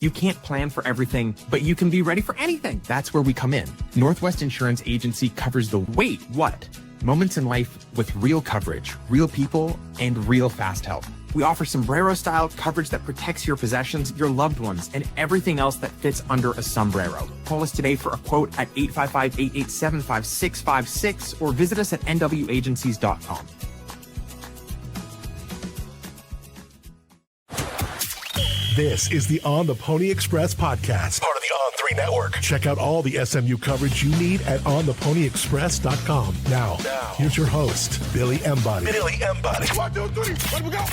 You can't plan for everything, but you can be ready for anything. That's where we come in. Northwest Insurance Agency covers the wait, what? Moments in life with real coverage, real people, and real fast help. We offer sombrero-style coverage that protects your possessions, your loved ones, and everything else that fits under a sombrero. Call us today for a quote at 855-887-5656 or visit us at nwagencies.com. This is the On the Pony Express podcast, part of the On3 network. Check out all the SMU coverage you need at ontheponyexpress.com. Now, here's your host, Billy Embody. 1, 2, 3, let me go.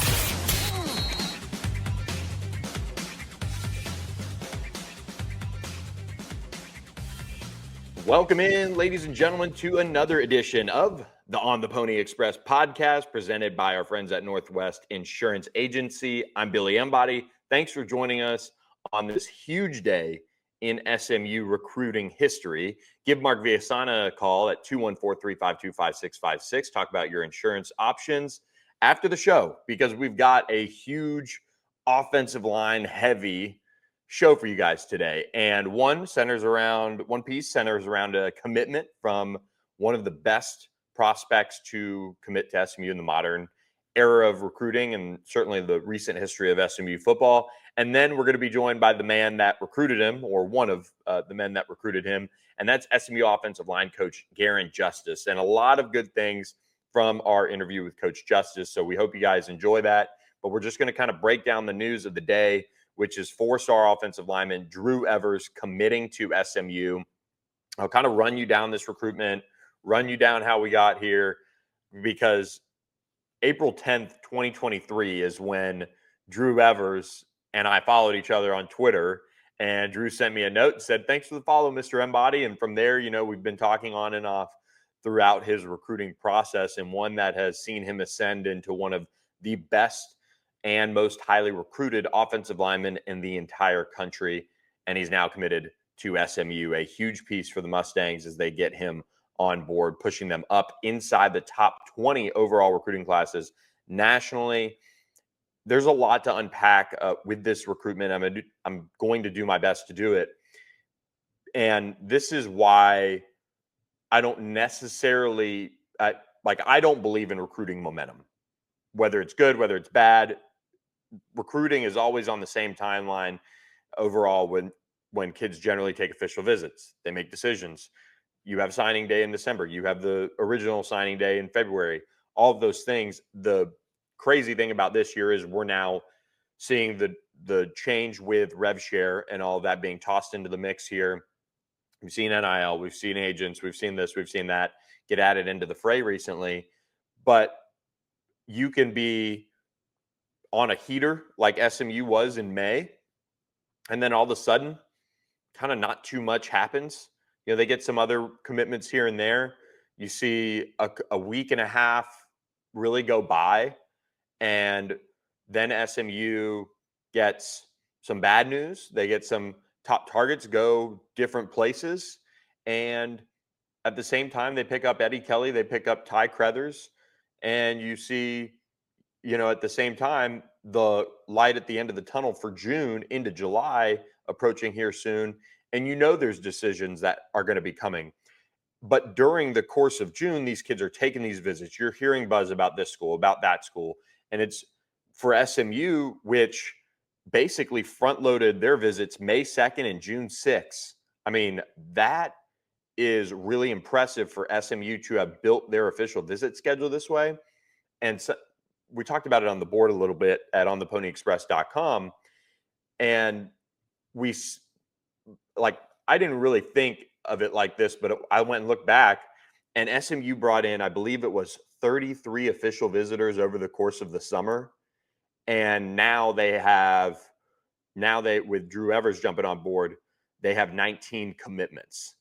Welcome in, ladies and gentlemen, to another edition of the On the Pony Express podcast presented by our friends at Northwest Insurance Agency. I'm Billy Embody. Thanks for joining us on this huge day in SMU recruiting history. Give Mark Villasana a call at 214-352-5656. Talk about your insurance options after the show, because we've got a huge offensive line heavy show for you guys today. And one piece centers around a commitment from one of the best prospects to commit to SMU in the modern era of recruiting and certainly the recent history of SMU football. And then we're going to be joined by the man that recruited him, or one of the men that recruited him, and that's SMU offensive line coach Garin Justice. And a lot of good things from our interview with Coach Justice. So we hope you guys enjoy that. But we're just going to kind of break down the news of the day, which is 4-star offensive lineman Drew Evers committing to SMU. I'll kind of run you down this recruitment, run you down how we got here, because April 10th, 2023 is when Drew Evers and I followed each other on Twitter, and Drew sent me a note and said, "Thanks for the follow, Mr. Embody." And from there, we've been talking on and off throughout his recruiting process, and one that has seen him ascend into one of the best and most highly recruited offensive linemen in the entire country. And he's now committed to SMU, a huge piece for the Mustangs as they get him on board, pushing them up inside the top 20 overall recruiting classes nationally. There's a lot to unpack with this recruitment. I'm going to do my best to do it. And this is why I don't necessarily, I don't believe in recruiting momentum. Whether it's good, whether it's bad, recruiting is always on the same timeline overall when kids generally take official visits. They make decisions. You have signing day in December. You have the original signing day in February. All of those things. The crazy thing about this year is we're now seeing the change with rev share and all of that being tossed into the mix here. We've seen NIL, we've seen agents, we've seen this, we've seen that get added into the fray recently. But you can be on a heater like SMU was in May, and then all of a sudden, kind of not too much happens. They get some other commitments here and there. You see a week and a half really go by, and then SMU gets some bad news. They get some top targets go different places, and at the same time, they pick up Eddie Kelly, they pick up Ty Creathers, and you see, at the same time, the light at the end of the tunnel for June into July approaching here soon. And there's decisions that are going to be coming. But during the course of June, these kids are taking these visits. You're hearing buzz about this school, about that school. And it's for SMU, which basically front-loaded their visits May 2nd and June 6th. I mean, that is really impressive for SMU to have built their official visit schedule this way. And so we talked about it on the board a little bit at ontheponyexpress.com. And I didn't really think of it like this, but I went and looked back, and SMU brought in, I believe it was 33 official visitors over the course of the summer. And now with Drew Evers jumping on board, they have 19 commitments.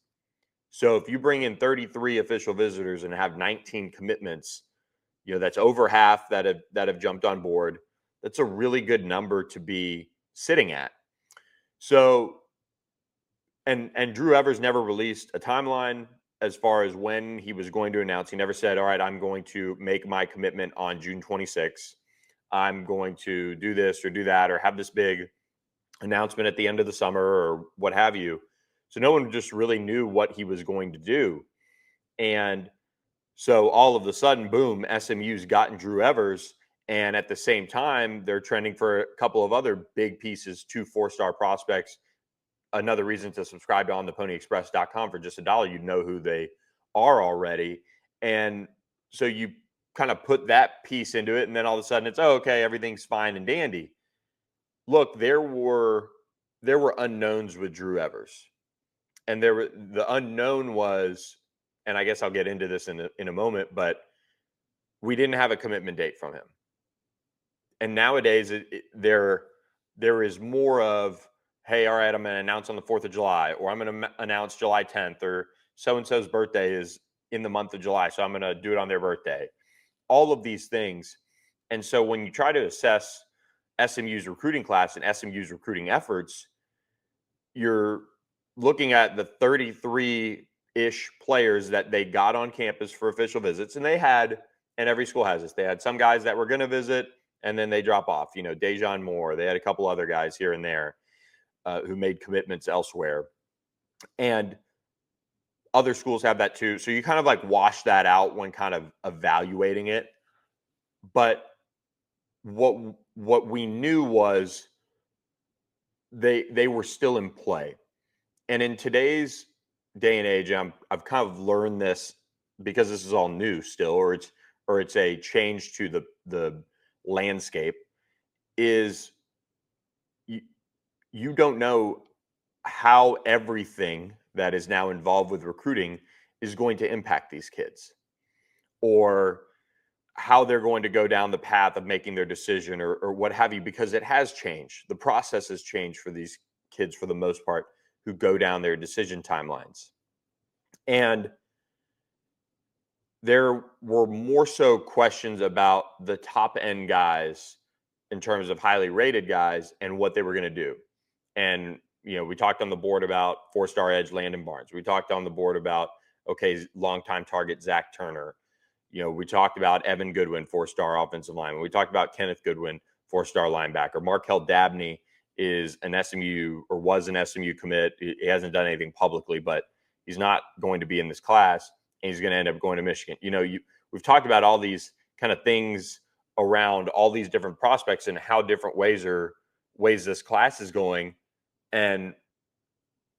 So if you bring in 33 official visitors and have 19 commitments, that's over half that have jumped on board. That's a really good number to be sitting at. So, and Drew Evers never released a timeline as far as when he was going to announce. He never said, all right, I'm going to make my commitment on June 26th. I'm going to do this or do that or have this big announcement at the end of the summer or what have you. So no one just really knew what he was going to do. And so all of a sudden, boom, SMU's gotten Drew Evers. And at the same time, they're trending for a couple of other big pieces, 2 4-star prospects. Another reason to subscribe to ontheponyexpress.com for just $1. You know who they are already. And so you kind of put that piece into it. And then all of a sudden it's, oh, okay, everything's fine and dandy. Look, there were unknowns with Drew Evers. And the unknown was, and I guess I'll get into this in a moment, but we didn't have a commitment date from him. And nowadays, there is more of, hey, all right, I'm going to announce on the 4th of July, or I'm going to announce July 10th, or so-and-so's birthday is in the month of July, so I'm going to do it on their birthday. All of these things. And so when you try to assess SMU's recruiting class and SMU's recruiting efforts, you're looking at the 33-ish players that they got on campus for official visits. And they had, and every school has this, they had some guys that were going to visit and then they drop off. You know, Dejan Moore, they had a couple other guys here and there who made commitments elsewhere. And other schools have that too. So you kind of like wash that out when kind of evaluating it. But what we knew was they were still in play. And in today's day and age, I've kind of learned this because this is all new still, or it's a change to the landscape, is you don't know how everything that is now involved with recruiting is going to impact these kids, or how they're going to go down the path of making their decision, or what have you, because it has changed. The process has changed for these kids for the most part who go down their decision timelines. And there were more so questions about the top end guys in terms of highly rated guys and what they were going to do. And, you know, we talked on the board about 4-star edge Landon Barnes. We talked on the board about, okay, longtime target Zach Turner. You know, we talked about Evan Goodwin, 4-star offensive lineman. We talked about Kenneth Goodwin, 4-star linebacker. Markel Dabney is an SMU, or was an SMU commit. He hasn't done anything publicly, but he's not going to be in this class, and he's going to end up going to Michigan. You know, we've talked about all these kind of things around all these different prospects and how different ways this class is going. And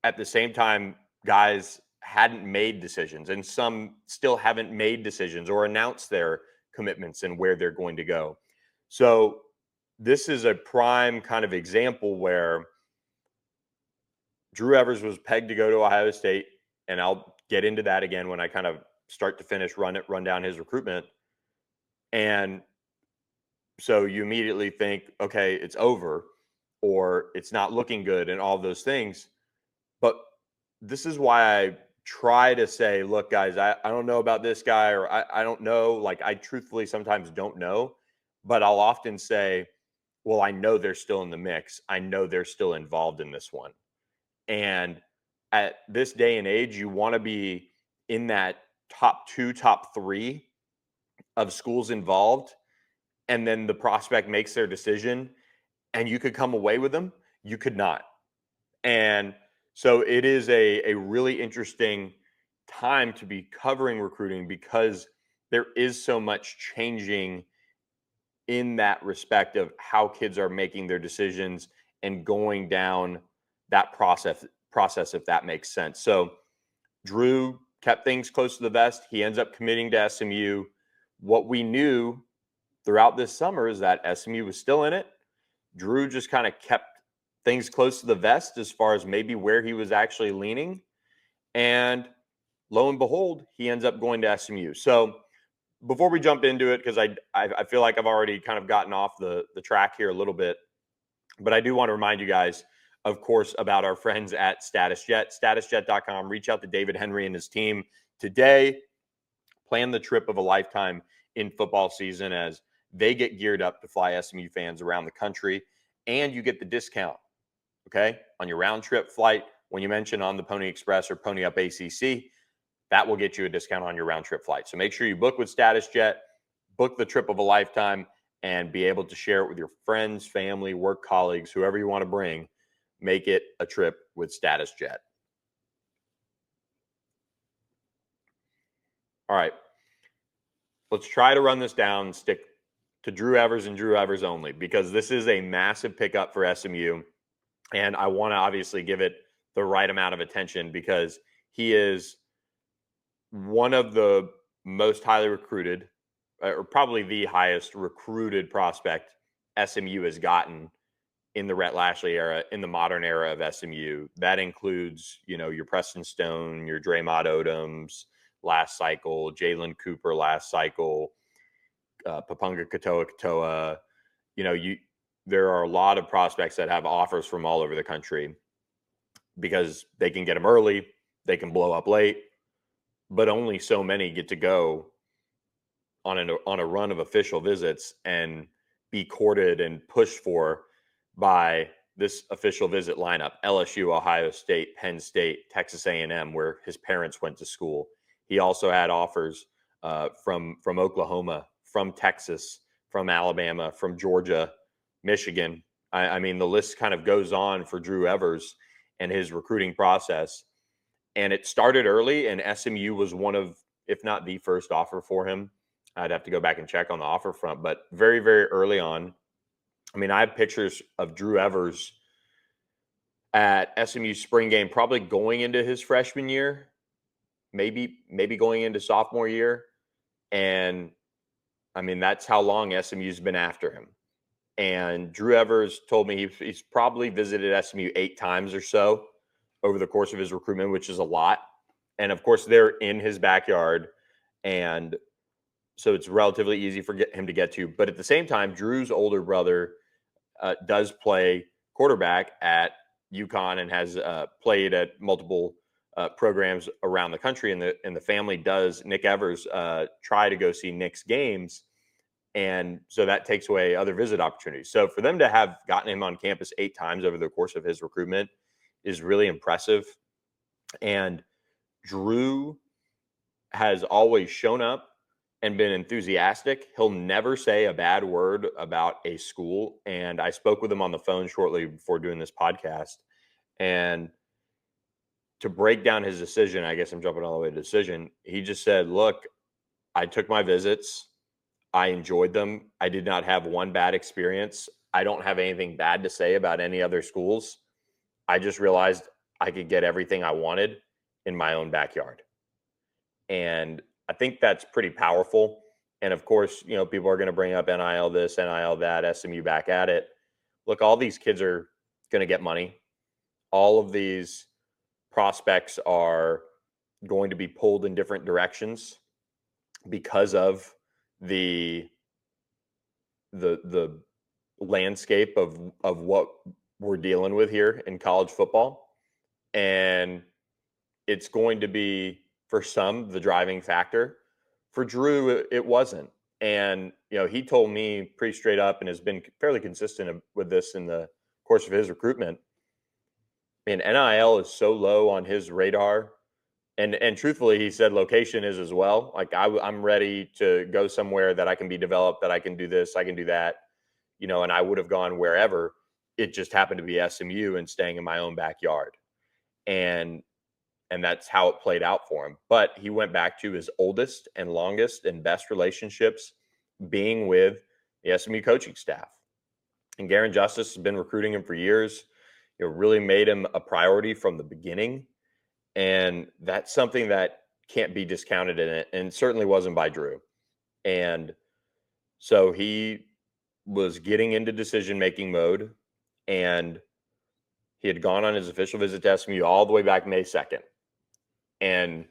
at the same time, guys hadn't made decisions, and some still haven't made decisions or announced their commitments and where they're going to go. So this is a prime kind of example where Drew Evers was pegged to go to Ohio State, and I'll get into that again when I kind of start to finish run down his recruitment. And so you immediately think, okay, it's over, or it's not looking good, and all those things. But this is why I try to say, look, guys, I don't know about this guy, or I don't know. Like, I truthfully sometimes don't know, but I'll often say, well, I know they're still in the mix. I know they're still involved in this one. And at this day and age, you want to be in that top 2, top 3 of schools involved. And then the prospect makes their decision and you could come away with them. You could not. And so it is a really interesting time to be covering recruiting, because there is so much changing in that respect of how kids are making their decisions and going down that process, if that makes sense. So Drew kept things close to the vest. He ends up committing to SMU. What we knew throughout this summer is that SMU was still in it. Drew just kind of kept things close to the vest as far as maybe where he was actually leaning. And lo and behold, he ends up going to SMU. So before we jump into it, because I feel like I've already kind of gotten off the track here a little bit, but I do want to remind you guys, of course, about our friends at StatusJet, statusjet.com. Reach out to David Henry and his team today. Plan the trip of a lifetime in football season as they get geared up to fly SMU fans around the country, and you get the discount, okay, on your round trip flight. When you mention On the Pony Express or Pony Up ACC, that will get you a discount on your round trip flight. So make sure you book with StatusJet, book the trip of a lifetime, and be able to share it with your friends, family, work colleagues, whoever you want to bring, make it a trip with Status Jet. All right. Let's try to run this down and stick to Drew Evers and Drew Evers only, because this is a massive pickup for SMU. And I want to obviously give it the right amount of attention, because he is one of the most highly recruited, or probably the highest recruited prospect SMU has gotten in the Rhett Lashley era, in the modern era of SMU. That includes, your Preston Stone, your Draymond Odoms last cycle, Jalen Cooper last cycle, Papunga Katoa. There are a lot of prospects that have offers from all over the country, because they can get them early, they can blow up late, but only so many get to go on a run of official visits and be courted and pushed for by this official visit lineup: LSU, Ohio State, Penn State, Texas A&M, where his parents went to school. He also had offers from Oklahoma, from Texas, from Alabama, from Georgia, Michigan. I mean, the list kind of goes on for Drew Evers and his recruiting process. And it started early, and SMU was one of, if not the first offer for him. I'd have to go back and check on the offer front, but very, very early on. I mean, I have pictures of Drew Evers at SMU spring game, probably going into his freshman year, maybe going into sophomore year. And I mean, that's how long SMU's been after him. And Drew Evers told me he's probably visited SMU 8 times or so over the course of his recruitment, which is a lot. And of course, they're in his backyard, and so it's relatively easy for him to get to. But at the same time, Drew's older brother does play quarterback at UConn and has played at multiple programs around the country. And the family does, Nick Evers, try to go see Nick's games. And so that takes away other visit opportunities. So for them to have gotten him on campus 8 times over the course of his recruitment is really impressive. And Drew has always shown up and been enthusiastic. He'll never say a bad word about a school. And I spoke with him on the phone shortly before doing this podcast. And to break down his decision, I guess I'm jumping all the way to decision. He just said, look, I took my visits. I enjoyed them. I did not have one bad experience. I don't have anything bad to say about any other schools. I just realized I could get everything I wanted in my own backyard. And I think that's pretty powerful. And of course, people are going to bring up NIL this, NIL that, SMU back at it. Look, all these kids are going to get money. All of these prospects are going to be pulled in different directions because of the landscape of what we're dealing with here in college football. And it's going to be, for some, the driving factor. For Drew, it wasn't. And, he told me pretty straight up, and has been fairly consistent with this in the course of his recruitment. And NIL is so low on his radar. And truthfully, he said location is as well. Like, I'm ready to go somewhere that I can be developed, that I can do this, I can do that, and I would have gone wherever. It just happened to be SMU and staying in my own backyard. And that's how it played out for him. But he went back to his oldest and longest and best relationships being with the SMU coaching staff. And Garin Justice has been recruiting him for years. Really made him a priority from the beginning. And that's something that can't be discounted in it, and certainly wasn't by Drew. And so he was getting into decision-making mode, and he had gone on his official visit to SMU all the way back May 2nd. And,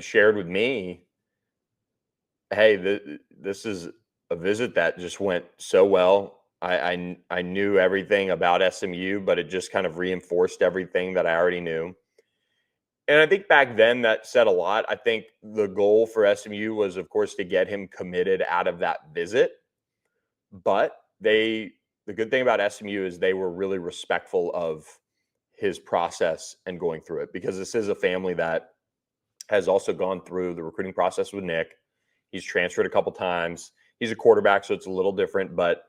shared with me, hey, this is a visit that just went so well. I knew everything about SMU, but it just kind of reinforced everything that I already knew. And I think back then that said a lot. I think the goal for SMU was, of course, to get him committed out of that visit. But the good thing about SMU is they were really respectful of his process and going through it, because this is a family that has also gone through the recruiting process with Nick. He's transferred a couple times. He's a quarterback, so it's a little different, but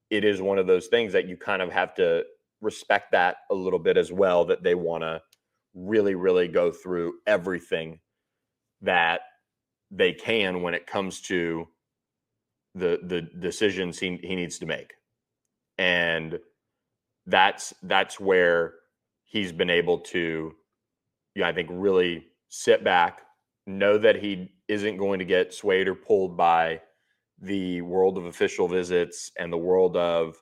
it is one of those things that you kind of have to respect that a little bit as well, that they want to really, really go through everything that they can when it comes to the decisions he needs to make. And that's where he's been able to, I think, really sit back, know that he isn't going to get swayed or pulled by the world of official visits and the world of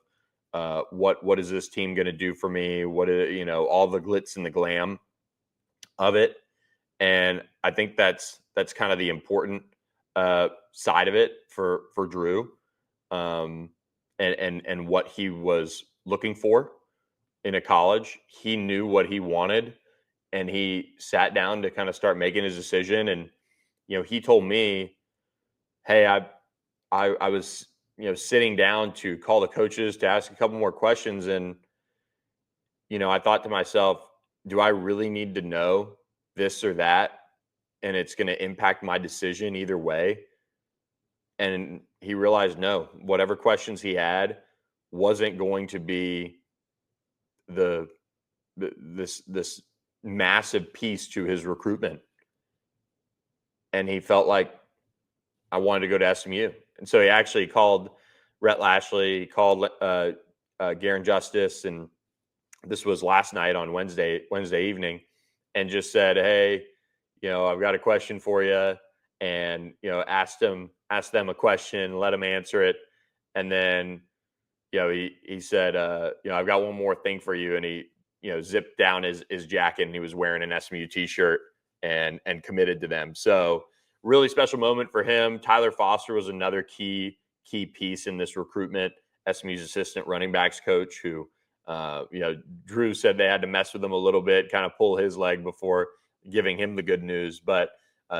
what is this team going to do for me? What is, all the glitz and the glam of it. And I think that's kind of the important side of it for Drew, and what he was looking for in a college. He knew what he wanted, and he sat down to kind of start making his decision. And he told me, hey, I was sitting down to call the coaches to ask a couple more questions, and I thought to myself, do I really need to know this or that, and it's going to impact my decision either way? And he realized, no, whatever questions he had wasn't going to be this massive piece to his recruitment. And he felt like, I wanted to go to SMU. And so he actually called Rhett Lashley, called Garin Justice, and this was last night on Wednesday evening, and just said, hey, I've got a question for you. And, asked them a question, let them answer it. And then, he said, I've got one more thing for you. And he, zipped down his jacket, and he was wearing an SMU t-shirt and committed to them. So really special moment for him. Tyler Foster was another key piece in this recruitment. SMU's assistant running backs coach, who, Drew said they had to mess with him a little bit, kind of pull his leg before giving him the good news. But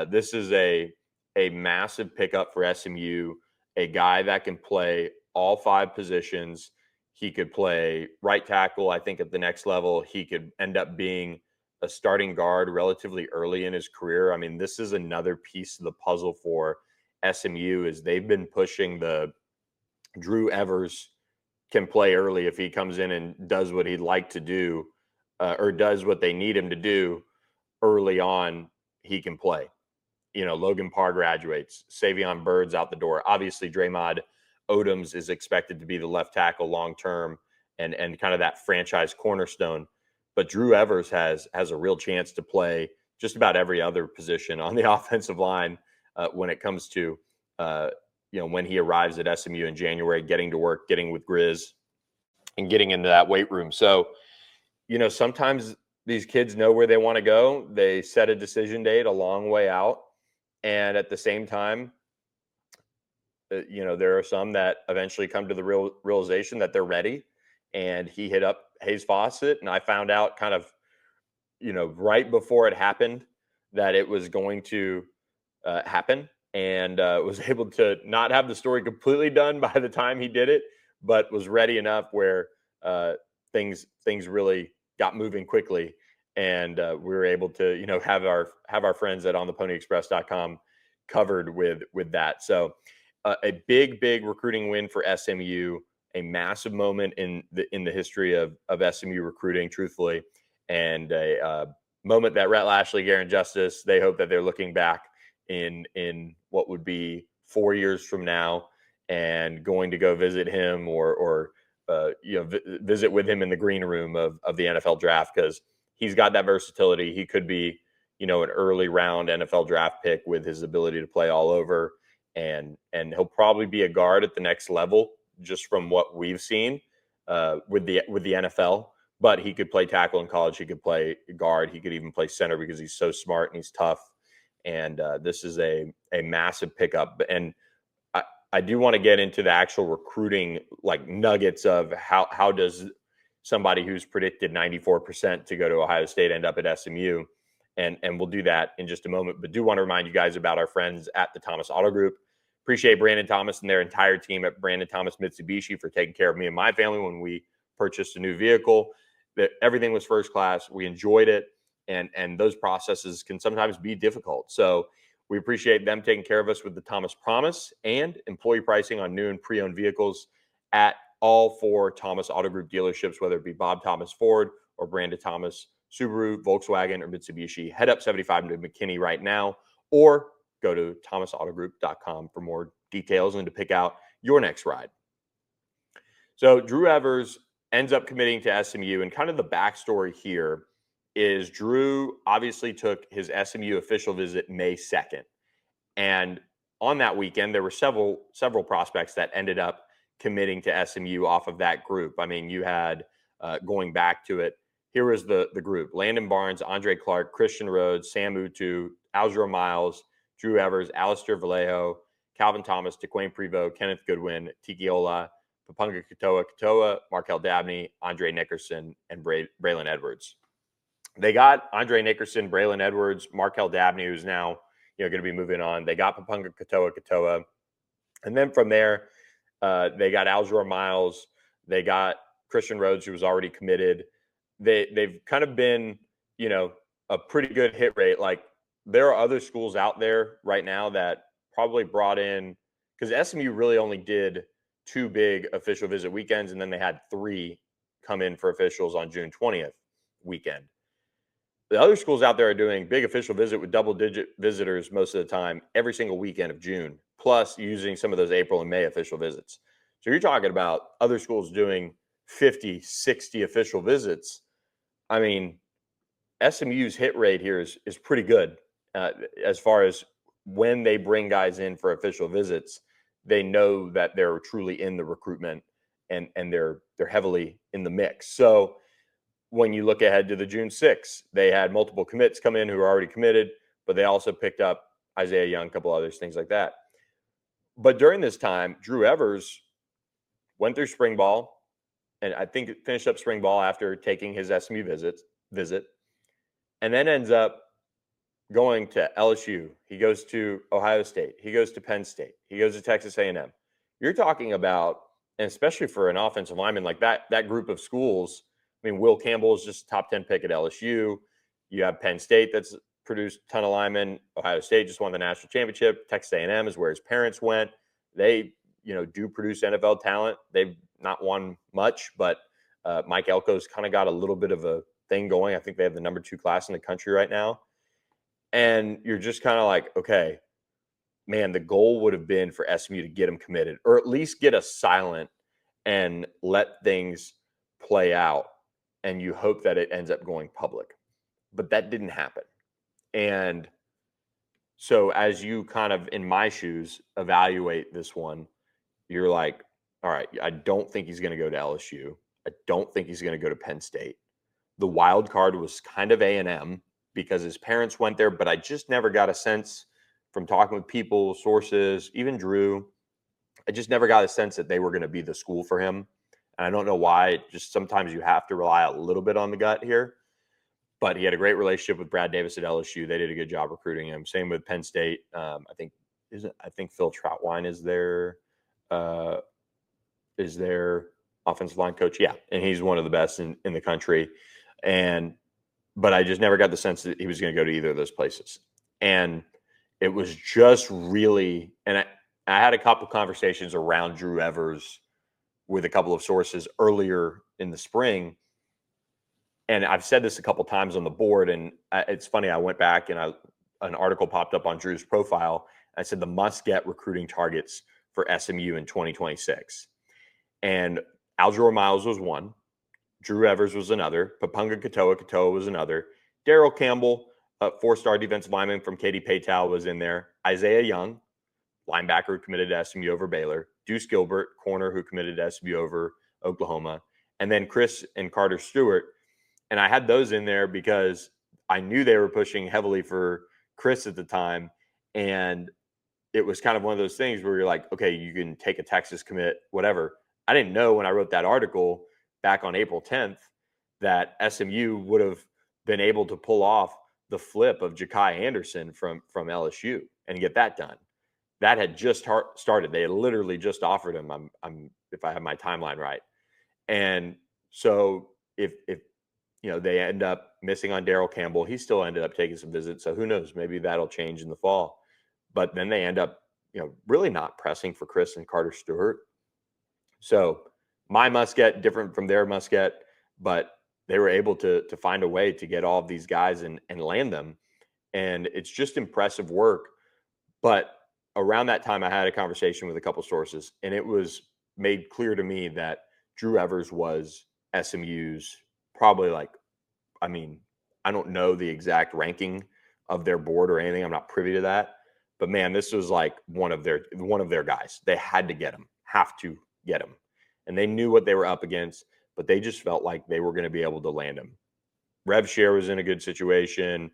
this is a massive pickup for SMU, a guy that can play all 5 positions. He could play right tackle, I think, at the next level. He could end up being a starting guard relatively early in his career. I mean, this is another piece of the puzzle for SMU, is they've been pushing the Drew Evers can play early if he comes in and does what he'd like to do, or does what they need him to do early on. He can play. Logan Parr graduates, Savion Bird's out the door. Obviously, Draymond Odoms is expected to be the left tackle long-term and kind of that franchise cornerstone. But Drew Evers has a real chance to play just about every other position on the offensive line when it comes to, when he arrives at SMU in January, getting to work, getting with Grizz, and getting into that weight room. So, sometimes these kids know where they want to go. They set a decision date a long way out. And at the same time, there are some that eventually come to the realization that they're ready. And he hit up Hayes Fawcett, and I found out kind of, right before it happened that it was going to happen, and was able to not have the story completely done by the time he did it, but was ready enough where things really got moving quickly, and we were able to have our friends at ontheponyexpress.com covered with that. So a big recruiting win for SMU, a massive moment in the history of SMU recruiting, truthfully, and a moment that Rhett Lashley, Garin Justice, they hope that they're looking back in what would be 4 years from now and going to go visit him or visit with him in the green room of the NFL draft, because he's got that versatility. He could be, an early round NFL draft pick with his ability to play all over, and he'll probably be a guard at the next level, just from what we've seen with the NFL. But he could play tackle in college. He could play guard. He could even play center because he's so smart and he's tough. And this is a massive pickup. And I do want to get into the actual recruiting, like, nuggets of how does somebody who's predicted 94% to go to Ohio State end up at SMU. And we'll do that in just a moment. But do want to remind you guys about our friends at the Thomas Auto Group. Appreciate Brandon Thomas and their entire team at Brandon Thomas Mitsubishi for taking care of me and my family when we purchased a new vehicle. That everything was first class. We enjoyed it. And those processes can sometimes be difficult. So we appreciate them taking care of us with the Thomas Promise and employee pricing on new and pre-owned vehicles at all 4 Thomas Auto Group dealerships, whether it be Bob Thomas Ford or Brandon Thomas Subaru, Volkswagen, or Mitsubishi. Head up 75 to McKinney right now, or go to thomasautogroup.com for more details and to pick out your next ride. So Drew Evers ends up committing to SMU, and kind of the backstory here is Drew obviously took his SMU official visit May 2nd. And on that weekend, there were several prospects that ended up committing to SMU off of that group. I mean, you had, going back to it, here was the group: Landon Barnes, Andre Clark, Christian Rhodes, Sam Utu, Alzro Miles, Drew Evers, Alistair Vallejo, Calvin Thomas, DeQuayne Prevost, Kenneth Goodwin, Tiki Ola, Papunga Katoa, Markel Dabney, Andre Nickerson, and Braylon Edwards. They got Andre Nickerson, Braylon Edwards, Markel Dabney, who's now going to be moving on. They got Papunga Katoa. And then from there, they got Alzro Miles. They got Christian Rhodes, who was already committed. They've kind of been, a pretty good hit rate. Like, there are other schools out there right now that probably brought in, because SMU really only did 2 big official visit weekends, and then they had 3 come in for officials on June 20th weekend. The other schools out there are doing big official visit with double-digit visitors most of the time, every single weekend of June, plus using some of those April and May official visits. So you're talking about other schools doing 50, 60 official visits. I mean, SMU's hit rate here is pretty good as far as when they bring guys in for official visits. They know that they're truly in the recruitment and they're heavily in the mix. So when you look ahead to the June 6th, they had multiple commits come in who are already committed, but they also picked up Isaiah Young, a couple others, things like that. But during this time, Drew Evers went through spring ball, and I think finished up spring ball after taking his SMU visit, and then ends up going to LSU. He goes to Ohio State. He goes to Penn State. He goes to Texas A&M. You're talking about, and especially for an offensive lineman like that group of schools. I mean, Will Campbell is just top 10 pick at LSU. You have Penn State that's produced a ton of linemen. Ohio State just won the national championship. Texas A&M is where his parents went. They, do produce NFL talent. They've not won much, but Mike Elko's kind of got a little bit of a thing going. I think they have the number 2 class in the country right now. And you're just kind of like, okay, man, the goal would have been for SMU to get him committed, or at least get us silent and let things play out. And you hope that it ends up going public. But that didn't happen. And so as you kind of, in my shoes, evaluate this one, you're like, all right, I don't think he's going to go to LSU. I don't think he's going to go to Penn State. The wild card was kind of A&M because his parents went there, but I just never got a sense from talking with people, sources, even Drew. I just never got a sense that they were going to be the school for him. And I don't know why. Just sometimes you have to rely a little bit on the gut here. But he had a great relationship with Brad Davis at LSU. They did a good job recruiting him. Same with Penn State. I think Phil Troutwine is their offensive line coach. Yeah, and he's one of the best in the country. But I just never got the sense that he was going to go to either of those places. And it was just really, and I had a couple conversations around Drew Evers with a couple of sources earlier in the spring. And I've said this a couple times on the board, and it's funny. I went back and an article popped up on Drew's profile. I said the must-get recruiting targets for SMU in 2026. And Alzro Miles was one. Drew Evers was another. Papunga Katoa was another. Daryl Campbell, a 4-star defensive lineman from Katy Paytal, was in there. Isaiah Young, linebacker who committed to SMU over Baylor. Deuce Gilbert, corner who committed to SMU over Oklahoma. And then Chris and Carter Stewart. And I had those in there because I knew they were pushing heavily for Chris at the time. And it was kind of one of those things where you're like, okay, you can take a Texas commit, whatever. I didn't know when I wrote that article back on April 10th that SMU would have been able to pull off the flip of Ja'Kai Anderson from LSU and get that done. That had just started. They had literally just offered him. I'm if I have my timeline right. And so if they end up missing on Daryl Campbell, he still ended up taking some visits. So who knows? Maybe that'll change in the fall. But then they end up, really not pressing for Chris and Carter Stewart. So my Musket different from their Musket, but they were able to find a way to get all of these guys and land them. And it's just impressive work. But around that time, I had a conversation with a couple sources, and it was made clear to me that Drew Evers was SMU's probably like, I mean, I don't know the exact ranking of their board or anything. I'm not privy to that. But man, this was like one of their guys. They had to get him, have to get him. And they knew what they were up against, but they just felt like they were going to be able to land him. Rev share was in a good situation,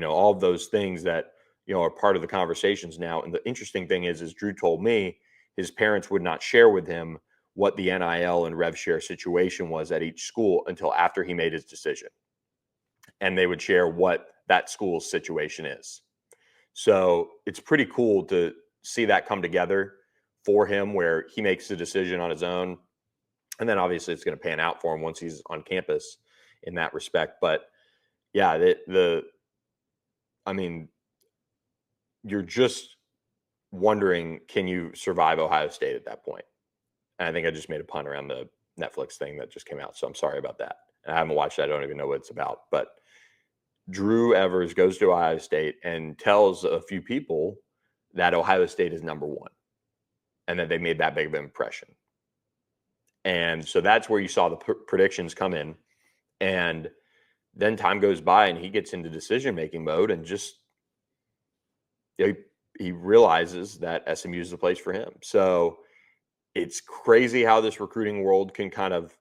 all of those things that, are part of the conversations now. And the interesting thing is Drew told me his parents would not share with him what the NIL and rev share situation was at each school until after he made his decision. And they would share what that school's situation is. So it's pretty cool to see that come together for him where he makes the decision on his own. And then obviously it's going to pan out for him once he's on campus in that respect. But yeah, you're just wondering, can you survive Ohio State at that point? And I think I just made a pun around the Netflix thing that just came out. So I'm sorry about that. And I haven't watched it. I don't even know what it's about. But Drew Evers goes to Ohio State and tells a few people that Ohio State is number one and that they made that big of an impression. And so that's where you saw the predictions come in. And then time goes by and he gets into decision-making mode and just he realizes that SMU is the place for him. So it's crazy how this recruiting world can kind of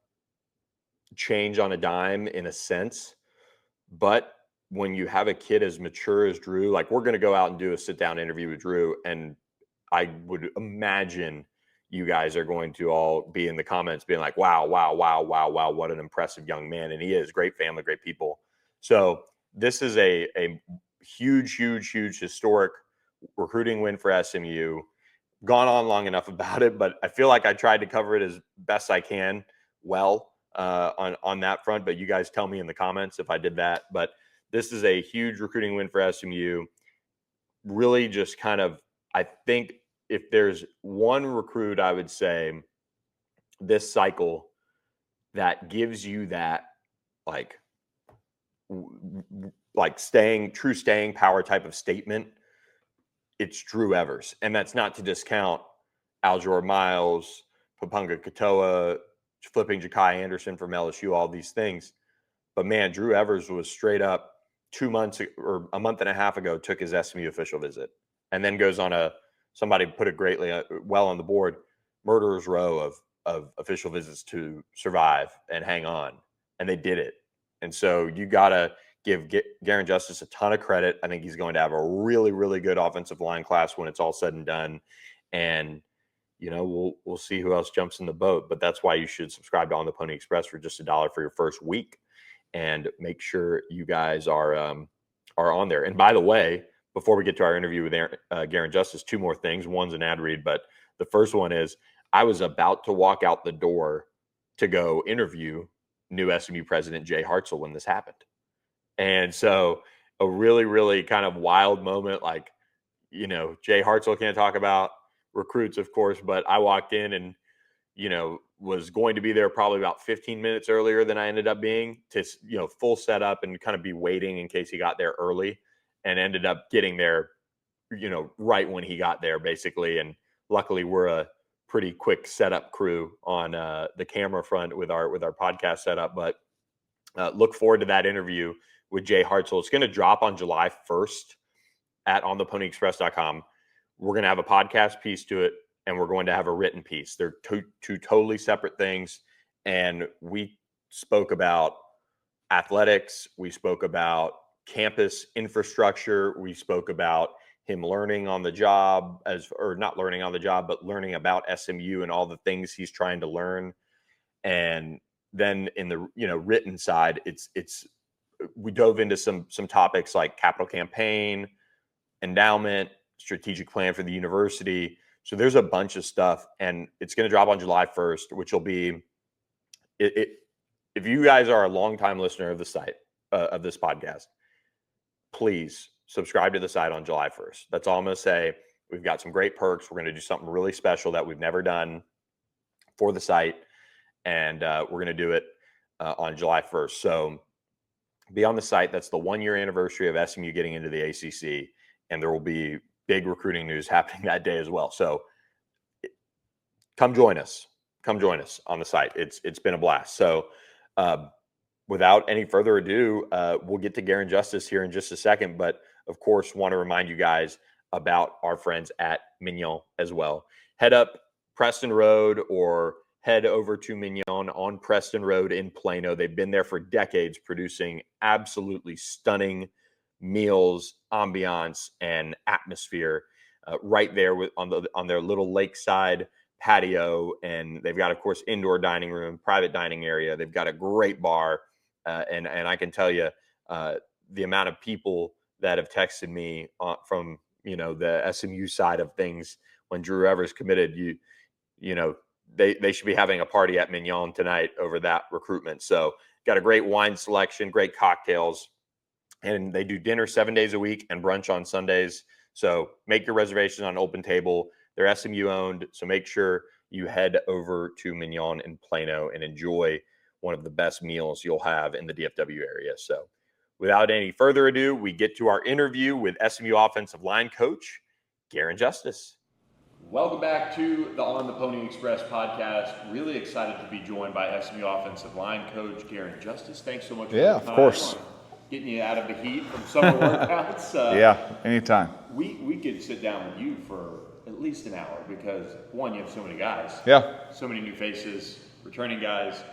change on a dime in a sense. But when you have a kid as mature as Drew, like we're going to go out and do a sit-down interview with Drew, and I would imagine you guys are going to all be in the comments being like, wow, what an impressive young man. And he is. Great family, great people. So this is a huge historic recruiting win for SMU. Gone on long enough about it, but I feel like I tried to cover it as best I can on that front. But you guys tell me in the comments if I did that. But this is a huge recruiting win for SMU. Really just kind of, I think if there's one recruit, I would say this cycle that gives you that true staying power type of statement, it's Drew Evers. And that's not to discount Aljor Miles, Papunga Katoa, flipping Ja'Kai Anderson from LSU, all these things. But man, Drew Evers was straight up 2 months or a month and a half ago, took his SMU official visit and then goes on somebody put it greatly well on the board, murderer's row of official visits to survive and hang on. And they did it. And so you got to give Garin Justice a ton of credit. I think he's going to have a really, really good offensive line class when it's all said and done. And, we'll see who else jumps in the boat. But that's why you should subscribe to On the Pony Express for just $1 for your first week. And make sure you guys are on there. And by the way, before we get to our interview with Garin Justice, two more things. One's an ad read, but the first one is I was about to walk out the door to go interview new SMU president Jay Hartzell when this happened. And so a really, really kind of wild moment, Jay Hartzell can't talk about recruits, of course, but I walked in and, was going to be there probably about 15 minutes earlier than I ended up being to, full setup and kind of be waiting in case he got there early, and ended up getting there, right when he got there basically. And luckily we're a pretty quick setup crew on the camera front with our podcast setup, but look forward to that interview with Jay Hartzell. It's going to drop on July 1st at ontheponyexpress.com. We're going to have a podcast piece to it, and we're going to have a written piece. They're two totally separate things. And we spoke about athletics. We spoke about campus infrastructure. We spoke about him learning on the job not learning on the job, but learning about SMU and all the things he's trying to learn. And then in the, written side, we dove into some topics like capital campaign, endowment, strategic plan for the university. So there's a bunch of stuff, and it's going to drop on July 1st, which will be if you guys are a longtime listener of the site, of this podcast, please subscribe to the site on July 1st. That's all I'm going to say. We've got some great perks. We're going to do something really special that we've never done for the site. and we're going to do it on July 1st. So be on the site. That's the 1-year anniversary of SMU getting into the ACC, and there will be big recruiting news happening that day as well. So come join us. Come join us on the site. It's been a blast. So without any further ado, we'll get to Garin Justice here in just a second. But of course, want to remind you guys about our friends at Mignon as well. Head up Preston Road or head over to Mignon on Preston Road in Plano. They've been there for decades, producing absolutely stunning meals, ambiance, and atmosphere right there on their little lakeside patio. And they've got, of course, indoor dining room, private dining area. They've got a great bar. And I can tell you the amount of people that have texted me from, the SMU side of things when Drew Evers committed, they should be having a party at Mignon tonight over that recruitment. So got a great wine selection, great cocktails, and they do dinner 7 days a week and brunch on Sundays. So make your reservations on Open Table. They're SMU owned. So make sure you head over to Mignon in Plano and enjoy one of the best meals you'll have in the DFW area. So without any further ado, we get to our interview with SMU offensive line coach, Garin Justice. Welcome back to the On the Pony Express podcast. Really excited to be joined by SMU offensive line coach, Garin Justice. Thanks so much for of course. Getting you out of the heat from summer workouts. Yeah, anytime. We could sit down with you for at least an hour because, one, you have so many guys. Yeah. So many new faces, returning guys,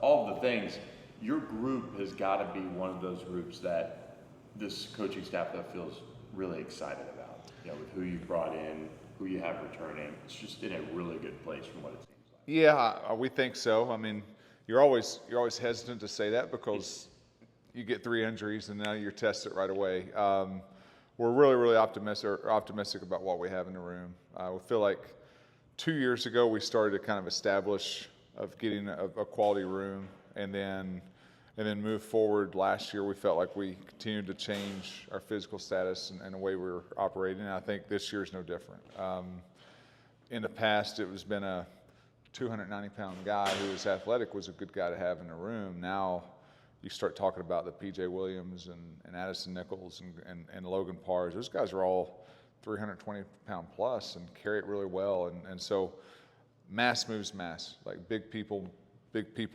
all of the things. Your group has got to be one of those groups that this coaching staff that feels really excited about. With who you brought in, who you have returning. It's just in a really good place from what it seems like. Yeah, we think so. I mean, you're always hesitant to say that because you get 3 injuries and now you're tested right away. We're really optimistic about what we have in the room. We feel like 2 years ago we started to kind of establish of getting a quality room, and then move forward. Last year we felt like we continued to change our physical status and the way we were operating, and I think this year's no different. In the past, it was been a 290-pound guy who was athletic was a good guy to have in the room. Now you start talking about the P.J. Williams and Addison Nichols and Logan Pars. Those guys are all 320-pound plus and carry it really well, and so mass moves mass. Like big people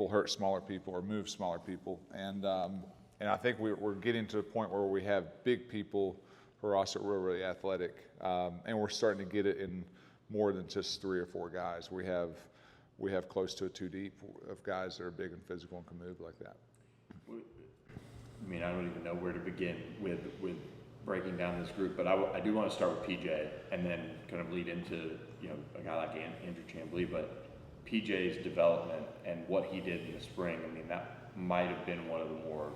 hurt smaller people or move smaller people, and I think we're getting to the point where we have big people who are also really athletic, and we're starting to get it in more than just 3 or 4 guys. We have close to a 2 deep of guys that are big and physical and can move like that. I mean, I don't even know where to begin with breaking down this group, but I do want to start with PJ and then kind of lead into a guy like Andrew Chamblee, but PJ's development and what he did in the spring. I mean, that might have been one of the more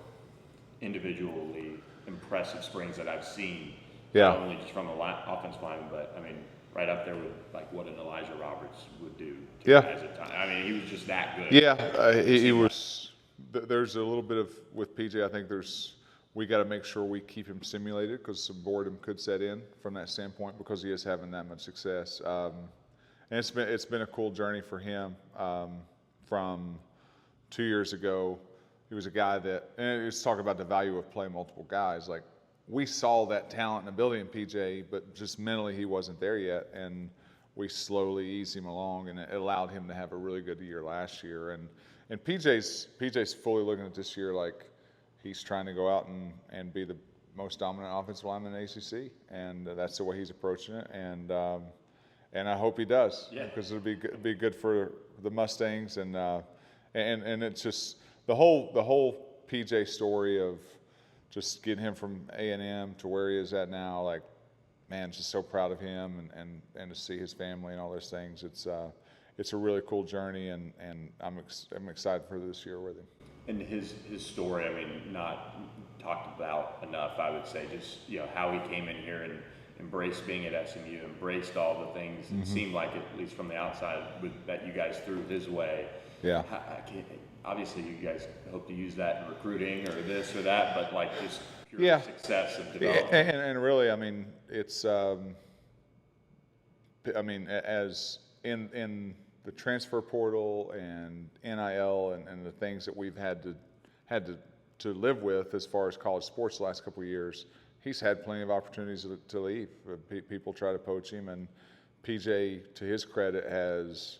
individually impressive springs that I've seen. Yeah. Not only just from the offensive line, but I mean, right up there with like what an Elijah Roberts would do to guys at times. I mean, he was just that good. Yeah, he was. There's a little bit of with PJ. I think we got to make sure we keep him simulated because some boredom could set in from that standpoint because he is having that much success. And it's been a cool journey for him. From 2 years ago, he was a guy that, and it's talking about the value of playing multiple guys. Like we saw that talent and ability in PJ, but just mentally he wasn't there yet, and we slowly eased him along, and it allowed him to have a really good year last year. And PJ's fully looking at this year like he's trying to go out and be the most dominant offensive lineman in the ACC, and that's the way he's approaching it. And I hope he does, because it'll be good for the Mustangs, and it's just the whole PJ story of just getting him from A&M to where he is at now. Like, man, just so proud of him and to see his family and all those things. It's a really cool journey, and I'm excited for this year with him. And his story, I mean, not talked about enough, I would say, just how he came in here and embraced being at SMU, embraced all the things. It seemed like, at least from the outside, that you guys threw his way. Yeah. Obviously, you guys hope to use that in recruiting or this or that, but like just pure success of development. And really, I mean, it's, as in the transfer portal and NIL and the things that we've had to live with as far as college sports the last couple of years, he's had plenty of opportunities to leave. People try to poach him, and PJ, to his credit, has,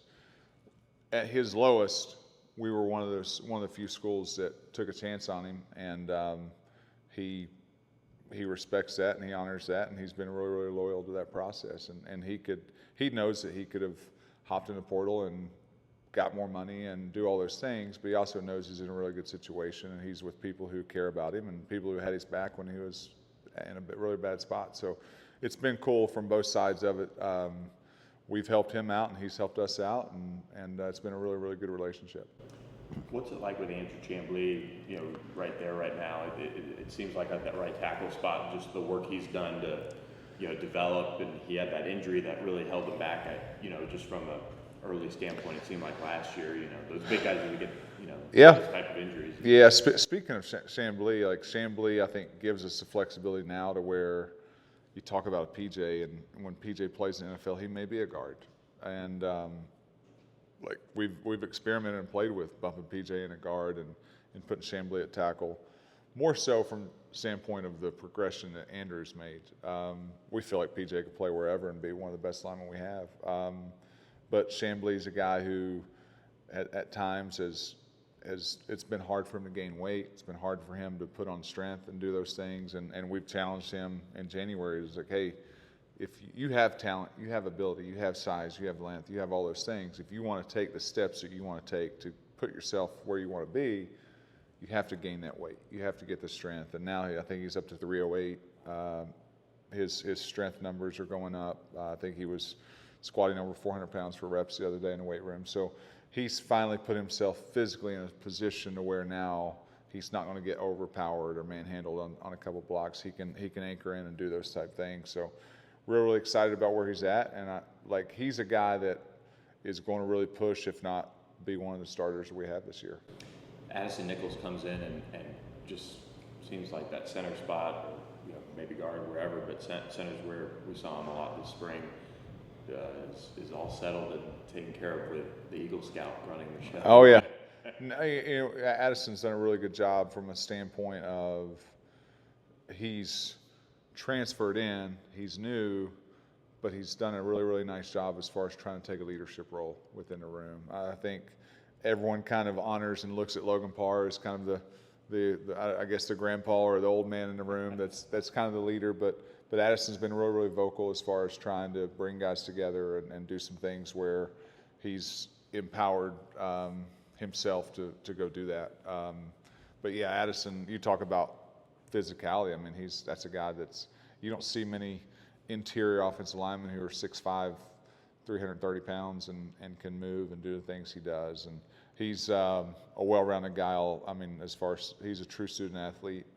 at his lowest, we were one of the few schools that took a chance on him, and he respects that and he honors that, and he's been really, really loyal to that process. And he knows that he could have hopped in the portal and got more money and do all those things, but he also knows he's in a really good situation, and he's with people who care about him and people who had his back when he was in a really bad spot. So it's been cool from both sides of it. We've helped him out, and he's helped us out, and it's been a really, really good relationship. What's it like with Andrew Chamblee, right there, right now? It seems like at that right tackle spot, just the work he's done to, develop, and he had that injury that really held him back just from an early standpoint. It seemed like last year, those big guys who get, those type of injuries. Yeah, speaking of Chamblee, Chamblee, I think, gives us the flexibility now to where you talk about a PJ, and when PJ plays in the NFL, he may be a guard. And we've experimented and played with bumping PJ in a guard and putting Chamblee at tackle, more so from the standpoint of the progression that Andrew's made. We feel like PJ could play wherever and be one of the best linemen we have. But Chamblee's a guy who at times it's been hard for him to gain weight. It's been hard for him to put on strength and do those things. And we've challenged him in January. It's like, hey, if you have talent, you have ability, you have size, you have length, you have all those things. If you want to take the steps that you want to take to put yourself where you want to be, you have to gain that weight. You have to get the strength. And now I think he's up to 308. His strength numbers are going up. I think he was squatting over 400 pounds for reps the other day in the weight room. So he's finally put himself physically in a position to where now he's not going to get overpowered or manhandled on a couple blocks. He can anchor in and do those type things. So we're really excited about where he's at, and he's a guy that is going to really push, if not be one of the starters we have this year. Addison Nichols comes in and just seems like that center spot, or maybe guard wherever, but center's where we saw him a lot this spring. Is all settled and taken care of with the Eagle Scout running the show. Oh yeah, Addison's done a really good job from a standpoint of he's transferred in, he's new, but he's done a really, really nice job as far as trying to take a leadership role within the room. I think everyone kind of honors and looks at Logan Parr as kind of the I guess the grandpa or the old man in the room that's kind of the leader, but Addison's been really, really vocal as far as trying to bring guys together and do some things where he's empowered himself to go do that. But yeah, Addison, you talk about physicality. I mean, that's a guy you don't see many interior offensive linemen who are 6'5", 330 pounds and can move and do the things he does. And he's a well-rounded guy. As far as he's a true student athlete,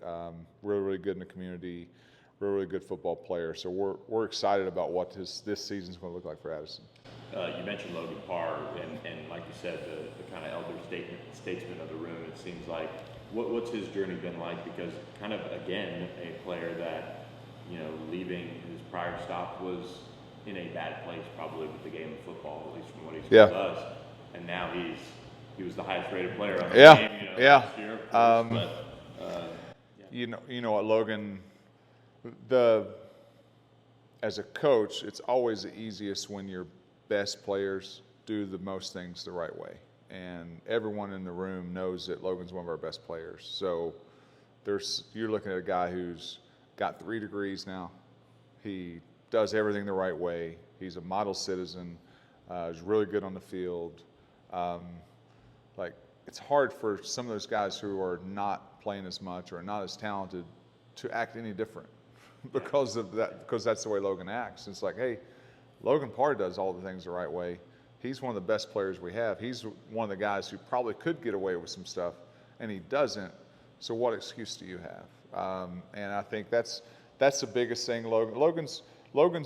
really, really good in the community, really good football player. So we're excited about what this season's going to look like for Addison. You mentioned Logan Parr, and like you said, the kind of elder statesman of the room. It seems like what's his journey been like? Because kind of again a player that leaving his prior stop was in a bad place probably with the game of football, at least from what he's told us. And now he was the highest rated player on the game. Last year, of course, You know what, Logan. As a coach, it's always the easiest when your best players do the most things the right way. And everyone in the room knows that Logan's one of our best players. So you're looking at a guy who's got 3 degrees now. He does everything the right way. He's a model citizen. He's really good on the field. It's hard for some of those guys who are not playing as much or not as talented to act any different because that's the way Logan acts. It's like, hey, Logan Parr does all the things the right way. He's one of the best players we have. He's one of the guys who probably could get away with some stuff, and he doesn't. So what excuse do you have? And I think that's the biggest thing. Logan's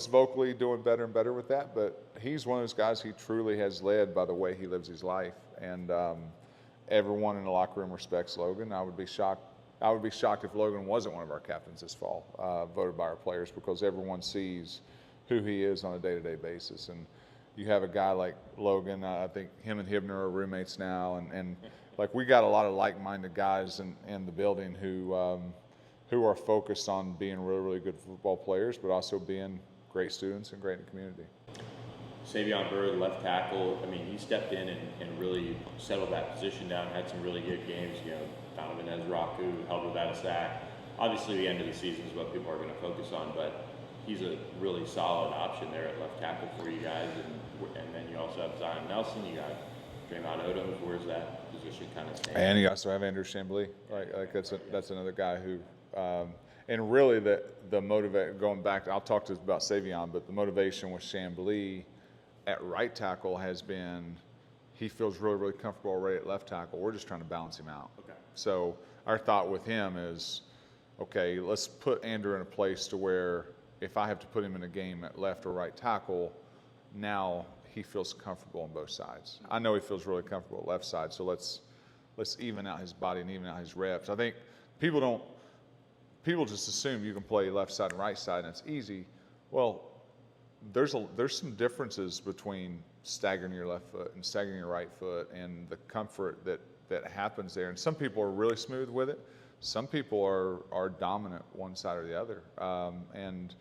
vocally doing better and better with that, but he's one of those guys he truly has led by the way he lives his life. And everyone in the locker room respects Logan. I would be shocked if Logan wasn't one of our captains this fall, voted by our players, because everyone sees who he is on a day-to-day basis. And you have a guy like Logan. I think him and Hibner are roommates now, and like we got a lot of like-minded guys in the building who are focused on being really, really good football players, but also being great students and great in the community. Savion Byrd, left tackle. I mean, he stepped in and really settled that position down. Had some really good games. You know, Donovan Ezraku held without a sack. Obviously, the end of the season is what people are going to focus on, but he's a really solid option there at left tackle for you guys. And then you also have Zion Nelson. You got Draymond Odoms. Where's that position kind of stand? And you also have Andrew Chambly. Like that's another guy who. And really, the motivate going back. I'll talk to us about Savion, but the motivation with Chambly at right tackle has been he feels really, really comfortable already at left tackle. We're just trying to balance him out. Okay. So our thought with him is, okay, let's put Andrew in a place to where if I have to put him in a game at left or right tackle, now he feels comfortable on both sides. I know he feels really comfortable at left side, so let's even out his body and even out his reps. I think people just assume you can play left side and right side and it's easy. Well, there's some differences between staggering your left foot and staggering your right foot and the comfort that happens there. And some people are really smooth with it. Some people are dominant one side or the other. And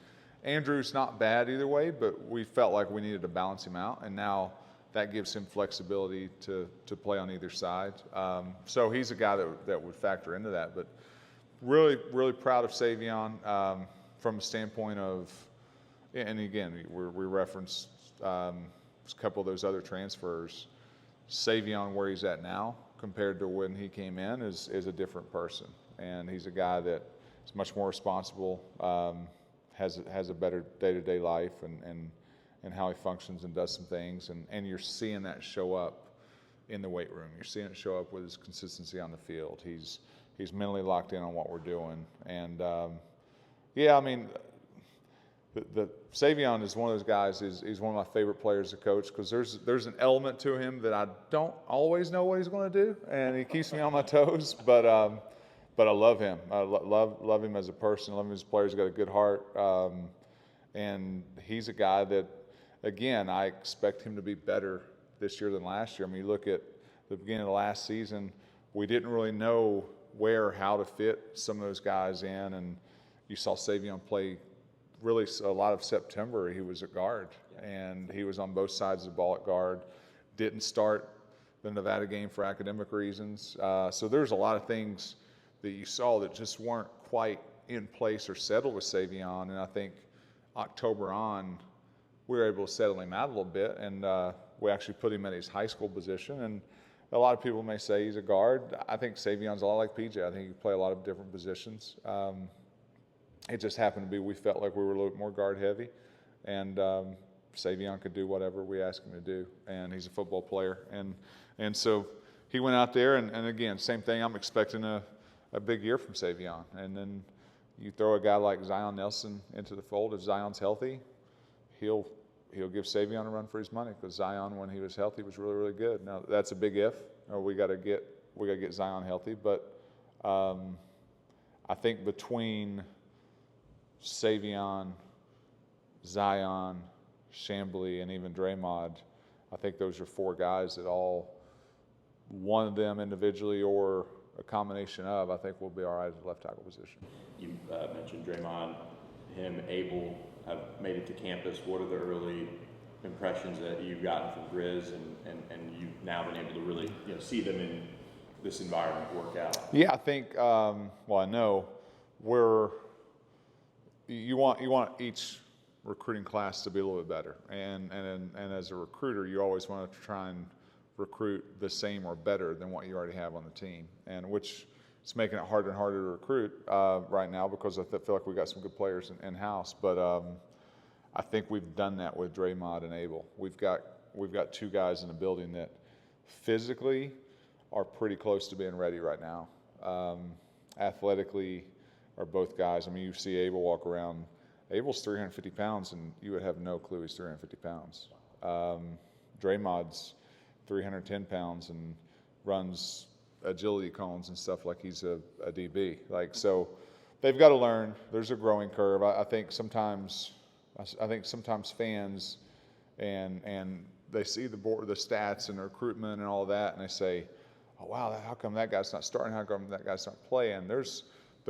Andrew's not bad either way, but we felt like we needed to balance him out. And now that gives him flexibility to play on either side. So he's a guy that would factor into that. But really, really proud of Savion from a standpoint of, and again, we referenced a couple of those other transfers. Savion, where he's at now compared to when he came in, is a different person. And he's a guy that is much more responsible, has a better day-to-day life and how he functions and does some things. And you're seeing that show up in the weight room. You're seeing it show up with his consistency on the field. He's mentally locked in on what we're doing. And, I mean, the Savion is one of those guys. He's one of my favorite players to coach because there's an element to him that I don't always know what he's going to do, and he keeps me on my toes. But I love him. I love him as a person. I love him as a player. He's got a good heart, and he's a guy that, again, I expect him to be better this year than last year. I mean, you look at the beginning of the last season, we didn't really know where or how to fit some of those guys in, and you saw Savion play really a lot of September. He was at guard, and he was on both sides of the ball at guard. Didn't start the Nevada game for academic reasons. So there's a lot of things that you saw that just weren't quite in place or settled with Savion, and I think October on, we were able to settle him out a little bit, and we actually put him at his high school position. And a lot of people may say he's a guard. I think Savion's a lot like PJ. I think he can play a lot of different positions. It just happened to be we felt like we were a little bit more guard heavy, and Savion could do whatever we asked him to do, and he's a football player. And so he went out there, and again, same thing. I'm expecting a big year from Savion. And then you throw a guy like Zion Nelson into the fold. If Zion's healthy, he'll give Savion a run for his money, because Zion, when he was healthy, was really, really good. Now that's a big if. We got to get Zion healthy, but I think between Savion, Zion, Chambly, and even Draymond, I think those are four guys that all, one of them individually or a combination of, I think will be all right at the left tackle position. You mentioned Draymond, him, Abel have made it to campus. What are the early impressions that you've gotten from Grizz, and you've now been able to really see them in this environment work out? Yeah, I think. I know you want each recruiting class to be a little bit better, and as a recruiter, you always want to try and recruit the same or better than what you already have on the team, and which is making it harder and harder to recruit right now, because I feel like we've got some good players in-house. But I think we've done that with Draymond and Abel. We've got two guys in the building that physically are pretty close to being ready right now. Athletically are both guys. I mean, you see Abel walk around. Abel's 350 pounds, and you would have no clue he's 350 pounds. Draymond's 310 pounds and runs agility cones and stuff like he's a DB. So they've got to learn. There's a growing curve. I think sometimes fans and they see the stats and the recruitment and all that, and they say, oh wow, how come that guy's not starting? How come that guy's not playing? There's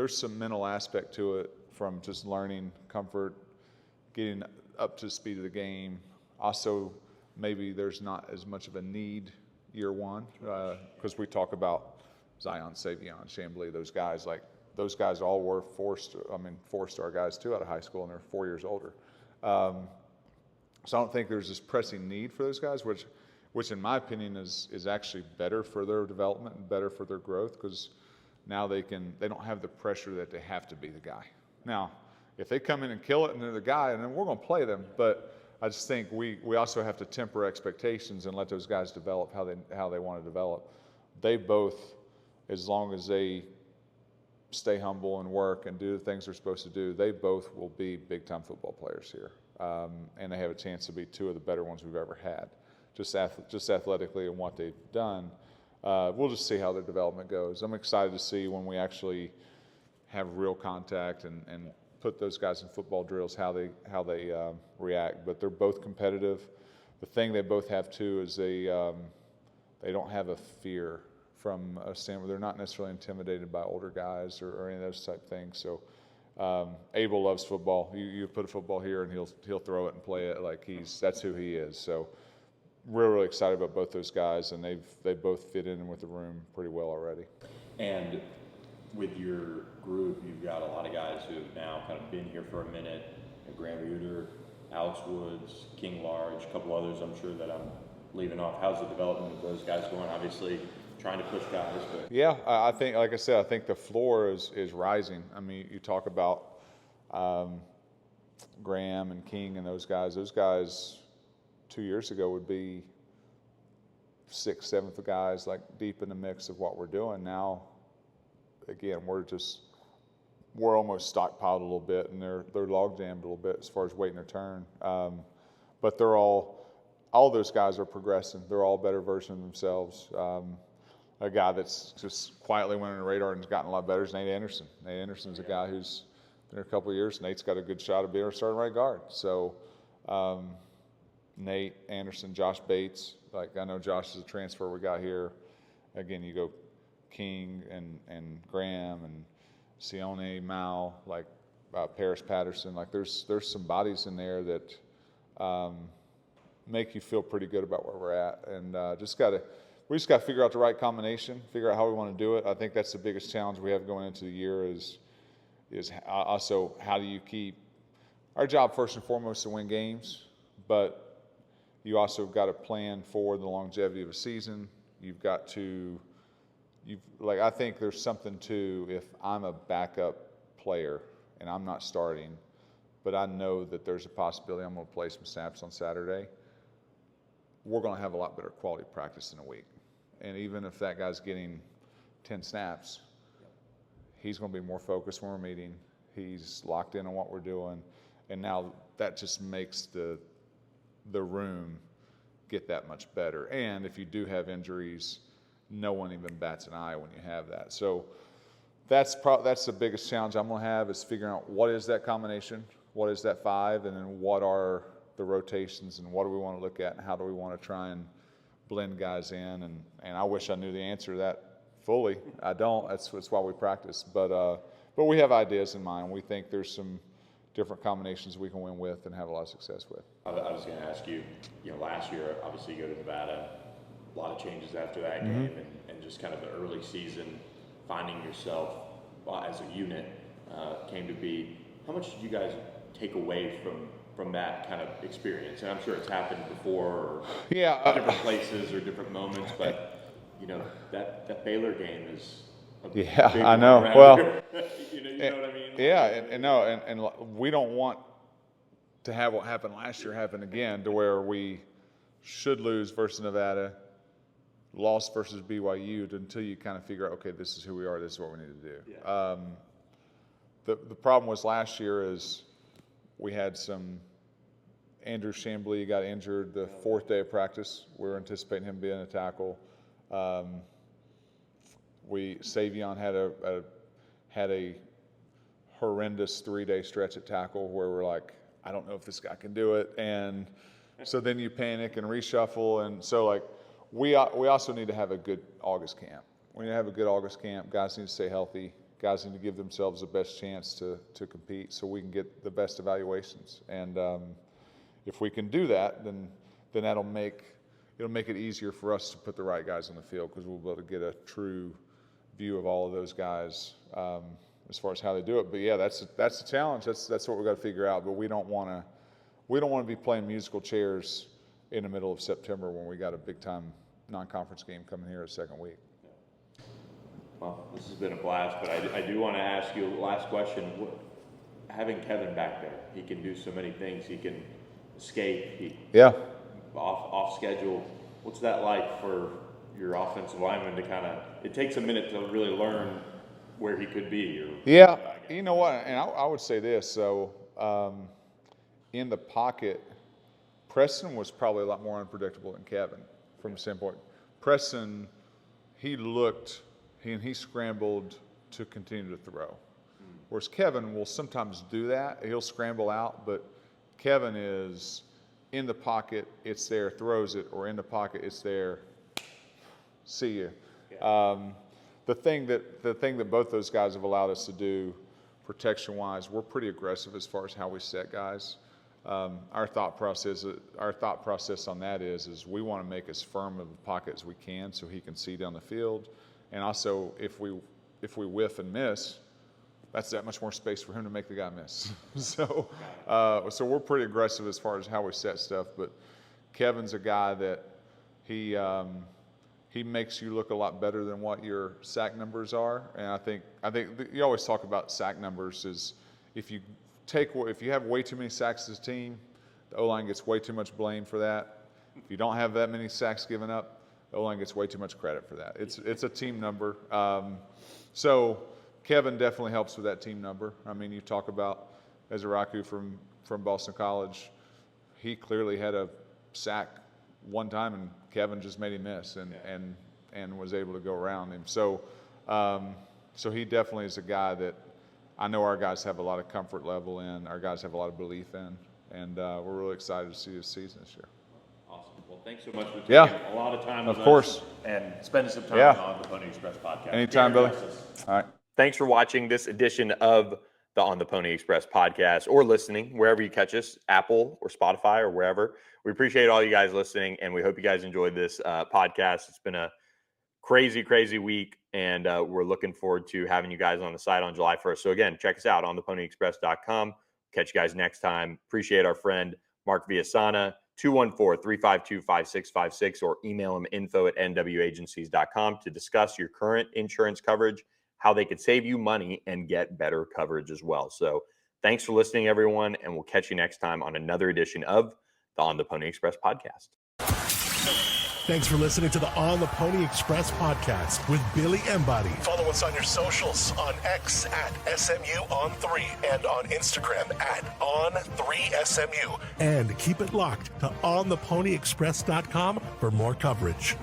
some mental aspect to it, from just learning comfort, getting up to the speed of the game. Also, maybe there's not as much of a need year one, because we talk about Zion, Savion, Chambly, those guys all were four-star guys too out of high school, and they're 4 years older. So I don't think there's this pressing need for those guys, which in my opinion is actually better for their development and better for their growth, because now they don't have the pressure that they have to be the guy. Now, if they come in and kill it and they're the guy, and then we're going to play them, but I just think we also have to temper expectations and let those guys develop how they want to develop. They both, as long as they stay humble and work and do the things they're supposed to do, they both will be big-time football players here, and they have a chance to be two of the better ones we've ever had, just athletically and what they've done. We'll just see how their development goes. I'm excited to see when we actually have real contact and put those guys in football drills how they react. But they're both competitive. The thing they both have too is they don't have a fear from a standpoint. They're not necessarily intimidated by older guys or any of those type things. So Abel loves football. You put a football here and he'll throw it and play it like that's who he is. So we're really excited about both those guys, and they both fit in with the room pretty well already. And with your group, you've got a lot of guys who have now kind of been here for a minute. Grant Reuter, Alex Woods, King Large, a couple others I'm sure that I'm leaving off. How's the development of those guys going? Obviously, trying to push guys. But yeah, I think, like I said, I think the floor is rising. I mean, you talk about Graham and King and those guys. Those guys 2 years ago would be 6th, 7th guys, like deep in the mix of what we're doing now. Again, we're almost stockpiled a little bit, and they're log jammed a little bit as far as waiting their turn. But they're all those guys are progressing. They're all a better version of themselves. A guy that's just quietly went on the radar and has gotten a lot better is Nate Anderson. Nate Anderson's a guy who's been here a couple of years. Nate's got a good shot of being our starting right guard. So Nate Anderson, Josh Bates. Like, I know Josh is a transfer we got here. Again, you go King and Graham and Sione, Mao, like Paris Patterson. Like, there's some bodies in there that make you feel pretty good about where we're at, and we just got to figure out the right combination, figure out how we want to do it. I think that's the biggest challenge we have going into the year is also how do you keep our job first and foremost to win games, but you also got to plan for the longevity of a season. I think there's something to, if I'm a backup player and I'm not starting, but I know that there's a possibility I'm going to play some snaps on Saturday, we're going to have a lot better quality practice in a week. And even if that guy's getting 10 snaps, he's going to be more focused when we're meeting. He's locked in on what we're doing. And now that just makes the room get that much better. And if you do have injuries, no one even bats an eye when you have that. So that's the biggest challenge I'm going to have, is figuring out what is that combination, what is that 5, and then what are the rotations, and what do we want to look at, and how do we want to try and blend guys in. And I wish I knew the answer to that fully. I don't. That's why we practice. But we have ideas in mind. We think there's some different combinations we can win with and have a lot of success with. I was going to ask you, last year, obviously you go to Nevada, a lot of changes after that game, and just kind of the early season, finding yourself as a unit came to be. How much did you guys take away from that kind of experience? And I'm sure it's happened before, or different places or different moments, but that Baylor game is a big I know. Well, you know what I mean? Yeah, and we don't want to have what happened last year happen again, to where we should lose versus Nevada, lost versus BYU, until you kind of figure out, okay, this is who we are, this is what we need to do. Yeah. The problem was last year is we had Andrew Chambly got injured the 4th day of practice. We were anticipating him being a tackle. Savion had a horrendous 3-day stretch at tackle where we're like, I don't know if this guy can do it. And So then you panic and reshuffle. And so, like, we also need to have a good August camp. We need to have a good August camp. Guys need to stay healthy. Guys need to give themselves the best chance to compete so we can get the best evaluations. And if we can do that, then it'll make it easier for us to put the right guys on the field, because we'll be able to get a true view of all of those guys as far as how they do it. But yeah, that's the challenge. That's what we've got to figure out. But we don't want to be playing musical chairs in the middle of September when we got a big time non-conference game coming here the second week. Well, this has been a blast, but I do want to ask you a last question. Having Kevin back there, he can do so many things. He can escape. Off schedule. What's that like for your offensive lineman to kind of? It takes a minute to really learn where he could be. Yeah, you know what? And I would say this. So in the pocket, Preston was probably a lot more unpredictable than Kevin from a standpoint. Preston, he scrambled to continue to throw. Whereas Kevin will sometimes do that. He'll scramble out, but Kevin is in the pocket, it's there, throws it, or in the pocket, it's there, see you. Yeah. The thing that both those guys have allowed us to do, protection-wise, we're pretty aggressive as far as how we set guys. Our thought process on that is we want to make as firm of a pocket as we can so he can see down the field. And also, if we whiff and miss, that's that much more space for him to make the guy miss. So we're pretty aggressive as far as how we set stuff. But Kevin's a guy that he makes you look a lot better than what your sack numbers are. And I think you always talk about sack numbers is if you have way too many sacks as a team, the O-line gets way too much blame for that. If you don't have that many sacks given up, the O-line gets way too much credit for that. It's a team number. So Kevin definitely helps with that team number. I mean, you talk about Ezeraku from Boston College. He clearly had a sack one time, and Kevin just made him miss and was able to go around him. So he definitely is a guy that I know our guys have a lot of comfort level in. Our guys have a lot of belief in, and we're really excited to see this season this year. Awesome. Well, thanks so much for taking a lot of time with us and spending some time on the Pony Express podcast. Anytime, Billy. All right. Thanks for watching this edition of the On the Pony Express podcast, or listening wherever you catch us, Apple or Spotify or wherever. We appreciate all you guys listening, and we hope you guys enjoyed this podcast. It's been a crazy, crazy week, and we're looking forward to having you guys on the site on July 1st. So again, check us out on theponyexpress.com. Catch you guys next time. Appreciate our friend Mark Villasana, 214-352-5656, or email him info@nwagencies.com to discuss your current insurance coverage, how they could save you money and get better coverage as well. So thanks for listening, everyone, and we'll catch you next time on another edition of the On the Pony Express podcast. Thanks for listening to the On the Pony Express podcast with Billy Embody. Follow us on your socials on X @SMU_on3 and on Instagram @on3SMU. And keep it locked to ontheponyexpress.com for more coverage.